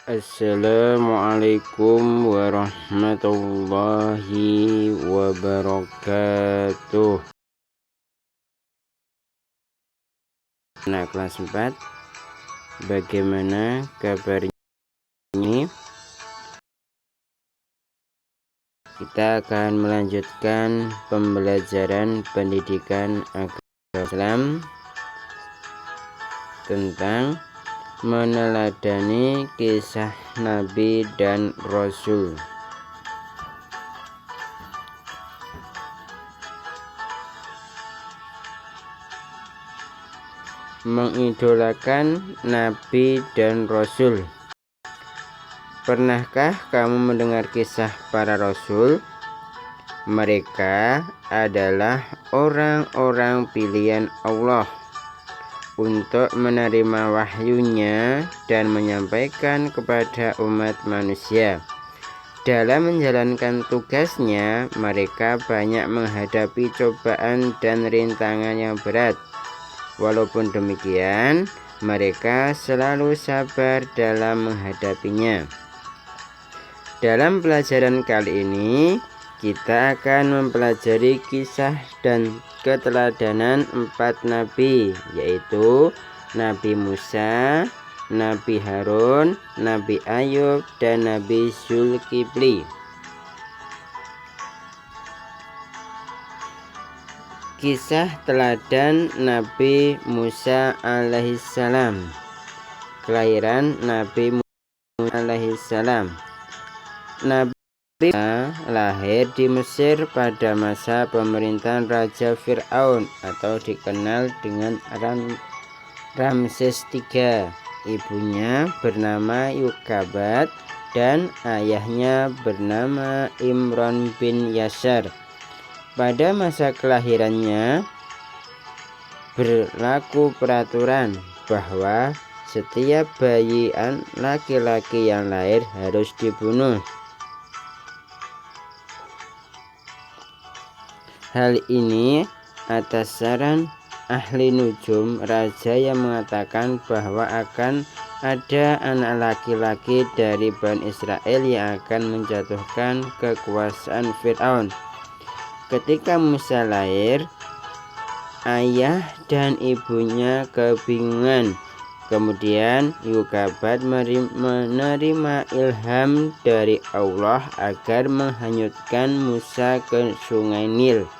Assalamualaikum warahmatullahi wabarakatuh. Anak kelas 4, bagaimana kabarnya? Kita akan melanjutkan pembelajaran pendidikan agama Islam tentang meneladani kisah Nabi dan Rasul. Mengidolakan Nabi dan Rasul. Pernahkah kamu mendengar kisah para Rasul? Mereka adalah orang-orang pilihan Allah untuk menerima wahyunya dan menyampaikan kepada umat manusia. Dalam menjalankan tugasnya, mereka banyak menghadapi cobaan dan rintangan yang berat. Walaupun demikian, mereka selalu sabar dalam menghadapinya. Dalam pelajaran kali ini, kita akan mempelajari kisah dan keteladanan 4 nabi, yaitu Nabi Musa, Nabi Harun, Nabi Ayub, dan Nabi Zulkifli. Kisah teladan Nabi Musa alaihissalam. Kelahiran Nabi Musa alaihissalam. Nabi Musa lahir di Mesir pada masa pemerintahan Raja Fir'aun atau dikenal dengan Ramses III. Ibunya bernama Yukabat dan ayahnya bernama Imron bin Yasar. Pada masa kelahirannya berlaku peraturan bahwa setiap bayi laki-laki yang lahir harus dibunuh. Hal ini atas saran ahli nujum raja yang mengatakan bahwa akan ada anak laki-laki dari Bani Israel yang akan menjatuhkan kekuasaan Fir'aun. Ketika Musa lahir, ayah dan ibunya kebingungan. Kemudian Yukabat menerima ilham dari Allah agar menghanyutkan Musa ke sungai Nil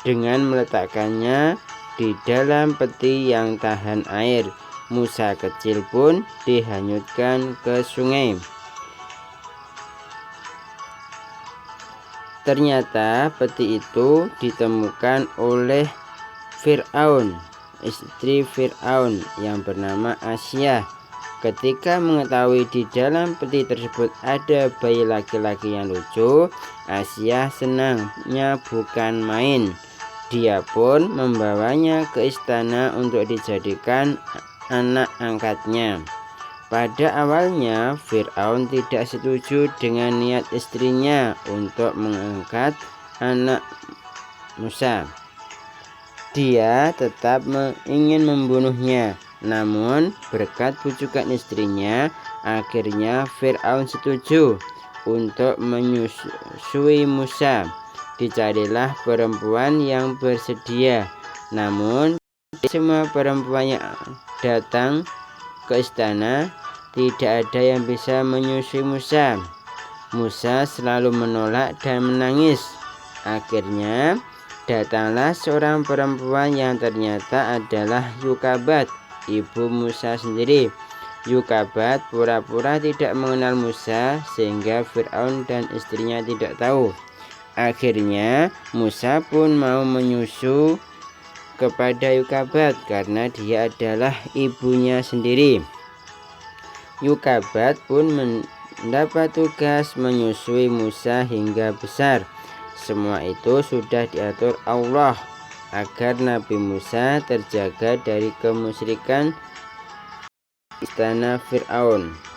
dengan meletakkannya di dalam peti yang tahan air. Musa kecil pun dihanyutkan ke sungai. Ternyata peti itu ditemukan oleh Fir'aun, istri Fir'aun yang bernama Asia. Ketika mengetahui di dalam peti tersebut ada bayi laki-laki yang lucu, Asia senangnya bukan main. Dia pun membawanya ke istana untuk dijadikan anak angkatnya. Pada awalnya, Fir'aun tidak setuju dengan niat istrinya untuk mengangkat anak Musa. Dia tetap ingin membunuhnya. Namun, berkat bujukan istrinya, akhirnya Fir'aun setuju untuk menyusui Musa. Dicarilah perempuan yang bersedia. Namun, semua perempuan yang datang ke istana, tidak ada yang bisa menyusui Musa. Musa selalu menolak dan menangis. Akhirnya datanglah seorang perempuan yang ternyata adalah Yukabat, ibu Musa sendiri. Yukabat pura-pura tidak mengenal Musa sehingga Fir'aun dan istrinya tidak tahu. Akhirnya Musa pun mau menyusu kepada Yukabat karena dia adalah ibunya sendiri. Yukabat pun mendapat tugas menyusui Musa hingga besar. Semua itu sudah diatur Allah agar Nabi Musa terjaga dari kemusyrikan istana Fir'aun.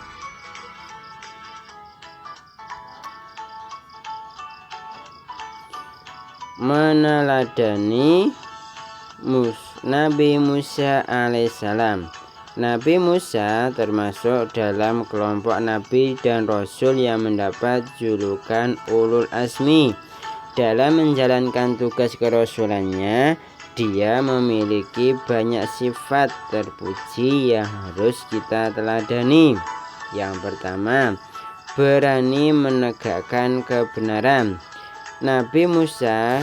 Meneladani Nabi Musa alaihissalam. Nabi Musa termasuk dalam kelompok nabi dan rasul yang mendapat julukan Ulul Azmi. Dalam menjalankan tugas kerasulannya, dia memiliki banyak sifat terpuji yang harus kita teladani. Yang pertama, berani menegakkan kebenaran. Nabi Musa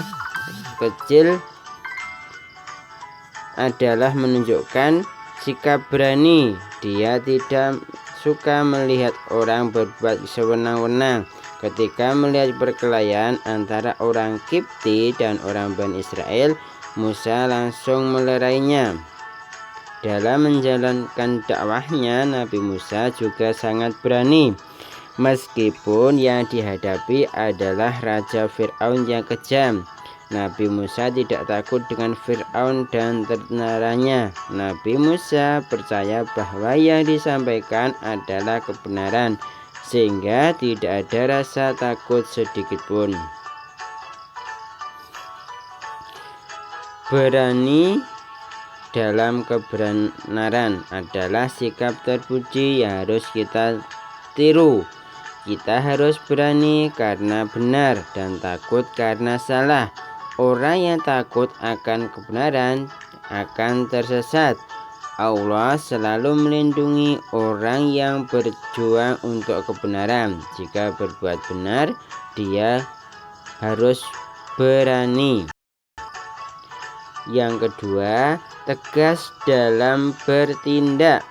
kecil adalah menunjukkan sikap berani. Dia tidak suka melihat orang berbuat sewenang-wenang. Ketika melihat perkelahian antara orang Kipti dan orang Bani Israel, Musa langsung melerainya. Dalam menjalankan dakwahnya, Nabi Musa juga sangat berani. Meskipun yang dihadapi adalah Raja Fir'aun yang kejam, Nabi Musa tidak takut dengan Fir'aun dan tentaranya. Nabi Musa percaya bahwa yang disampaikan adalah kebenaran, sehingga tidak ada rasa takut sedikit pun. Berani dalam kebenaran adalah sikap terpuji yang harus kita tiru. Kita harus berani karena benar dan takut karena salah. Orang yang takut akan kebenaran akan tersesat. Allah selalu melindungi orang yang berjuang untuk kebenaran. Jika berbuat benar, dia harus berani. Yang kedua, tegas dalam bertindak.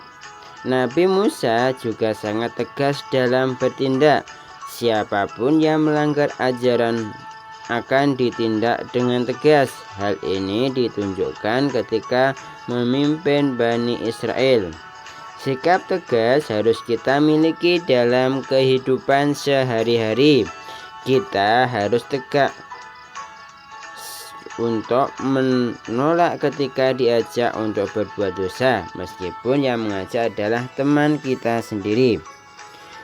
Nabi Musa juga sangat tegas dalam bertindak. Siapapun yang melanggar ajaran akan ditindak dengan tegas. Hal ini ditunjukkan ketika memimpin Bani Israel. Sikap tegas harus kita miliki dalam kehidupan sehari-hari. Kita harus tegak untuk menolak ketika diajak untuk berbuat dosa, meskipun yang mengajak adalah teman kita sendiri.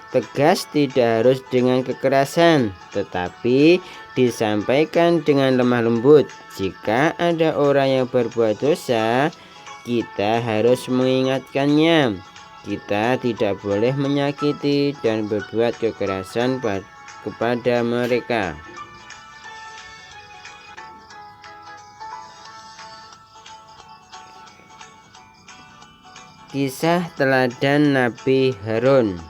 Tegas tidak harus dengan kekerasan, tetapi disampaikan dengan lemah lembut. Jika ada orang yang berbuat dosa, kita harus mengingatkannya. Kita tidak boleh menyakiti dan berbuat kekerasan kepada mereka. Kisah teladan Nabi Harun.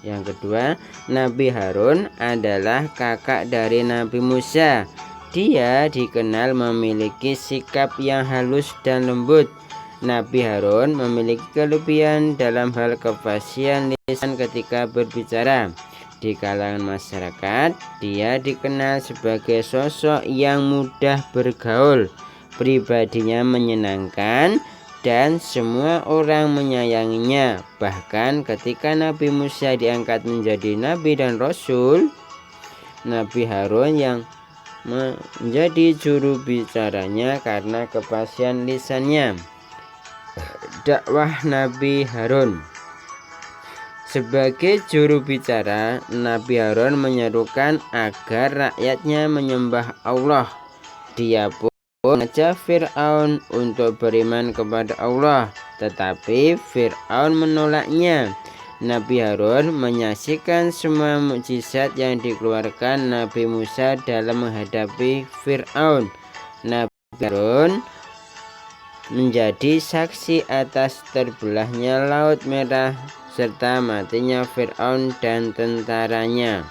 Yang kedua, Nabi Harun adalah kakak dari Nabi Musa. Dia dikenal memiliki sikap yang halus dan lembut. Nabi Harun memiliki kelebihan dalam hal kefasihan lisan ketika berbicara. Di kalangan masyarakat, dia dikenal sebagai sosok yang mudah bergaul. Pribadinya menyenangkan dan semua orang menyayanginya. Bahkan ketika Nabi Musa diangkat menjadi nabi dan rasul, Nabi Harun yang menjadi juru bicaranya karena kefasihan lisannya. Dakwah Nabi Harun. Sebagai juru bicara, Nabi Harun menyerukan agar rakyatnya menyembah Allah. Dia pun mengajak Fir'aun untuk beriman kepada Allah, tetapi Fir'aun menolaknya. Nabi Harun menyaksikan semua mukjizat yang dikeluarkan Nabi Musa dalam menghadapi Fir'aun. Nabi Harun menjadi saksi atas terbelahnya Laut Merah serta matinya Fir'aun dan tentaranya.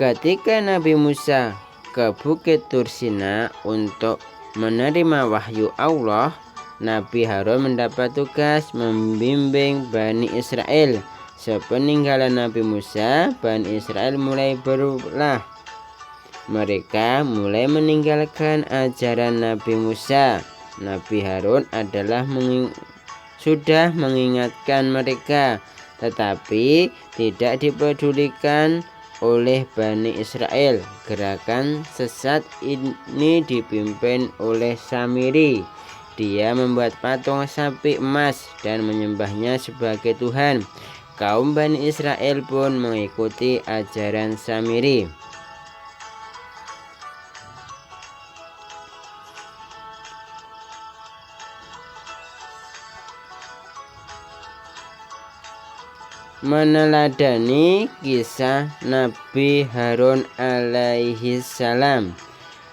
Ketika Nabi Musa ke Bukit Tursina untuk menerima wahyu Allah, Nabi Harun mendapat tugas membimbing Bani Israel. Sepeninggalan Nabi Musa, Bani Israel mulai berulah. Mereka mulai meninggalkan ajaran Nabi Musa. Nabi Harun adalah sudah mengingatkan mereka, tetapi tidak dipedulikan oleh Bani Israel. Gerakan sesat ini dipimpin oleh Samiri. Dia membuat patung sapi emas dan menyembahnya sebagai Tuhan. Kaum Bani Israel pun mengikuti ajaran Samiri. meneladani kisah Nabi Harun alaihi salam.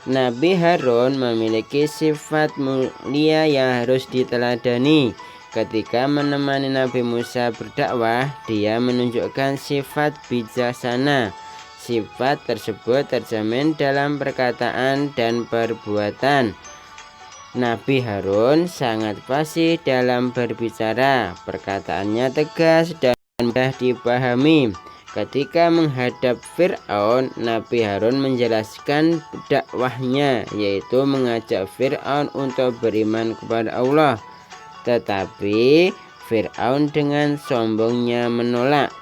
Nabi Harun memiliki sifat mulia yang harus diteladani. Ketika menemani Nabi Musa berdakwah, dia menunjukkan sifat bijaksana. Sifat tersebut tercermin dalam perkataan dan perbuatan. Nabi Harun sangat fasih dalam berbicara. Perkataannya tegas dan mudah dipahami. Ketika menghadap Fir'aun, Nabi Harun menjelaskan dakwahnya, yaitu mengajak Fir'aun untuk beriman kepada Allah. Tetapi Fir'aun dengan sombongnya menolak.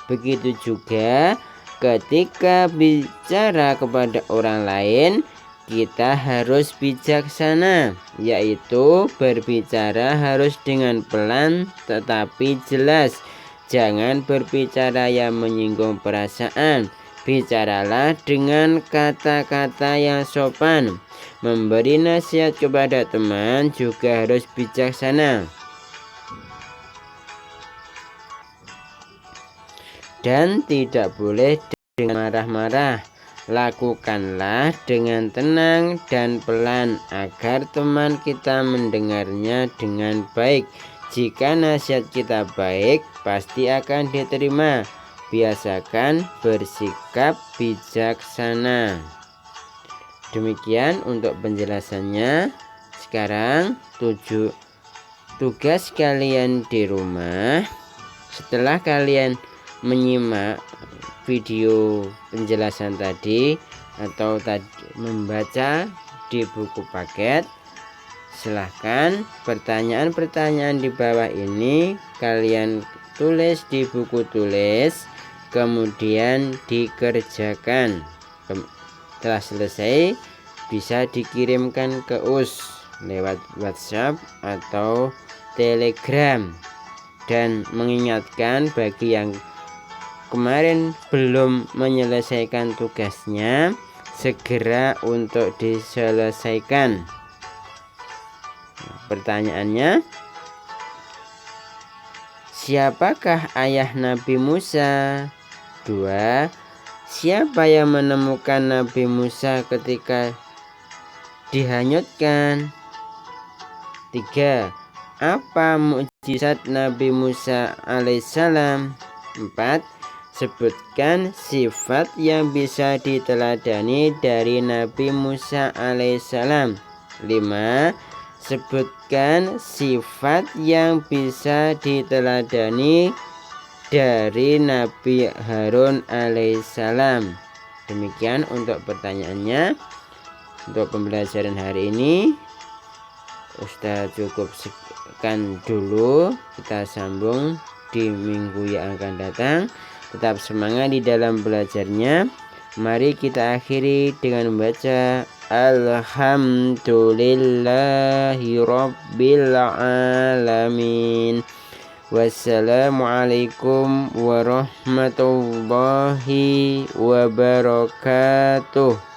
Begitu juga ketika bicara kepada orang lain, kita harus bijaksana, yaitu berbicara harus dengan pelan tetapi jelas. Jangan berbicara yang menyinggung perasaan. Bicaralah dengan kata-kata yang sopan. Memberi nasihat kepada teman juga harus bijaksana dan tidak boleh dengan marah-marah. Lakukanlah dengan tenang dan pelan agar teman kita mendengarnya dengan baik. Jika nasihat kita baik, pasti akan diterima. Biasakan bersikap bijaksana. Demikian untuk penjelasannya. Sekarang tugas kalian di rumah. Setelah kalian menyimak video penjelasan tadi atau membaca di buku paket, silahkan pertanyaan-pertanyaan di bawah ini kalian tulis di buku tulis, kemudian dikerjakan. Setelah selesai bisa dikirimkan ke US lewat WhatsApp atau Telegram. Dan mengingatkan bagi yang kemarin belum menyelesaikan tugasnya, segera untuk diselesaikan. Pertanyaannya, siapakah ayah Nabi Musa? 2. Siapa yang menemukan Nabi Musa ketika dihanyutkan? 3. Apa mukjizat Nabi Musa alaihissalam? 4. Sebutkan sifat yang bisa diteladani dari Nabi Musa alaihissalam. 5. Sebutkan sifat yang bisa diteladani dari Nabi Harun alaihissalam. Demikian untuk pertanyaannya. Untuk pembelajaran hari ini Ustaz cukup sekian dulu. Kita sambung di minggu yang akan datang. Tetap semangat di dalam belajarnya. Mari kita akhiri dengan membaca Alhamdulillahirabbil alamin. Wassalamualaikum warahmatullahi wabarakatuh.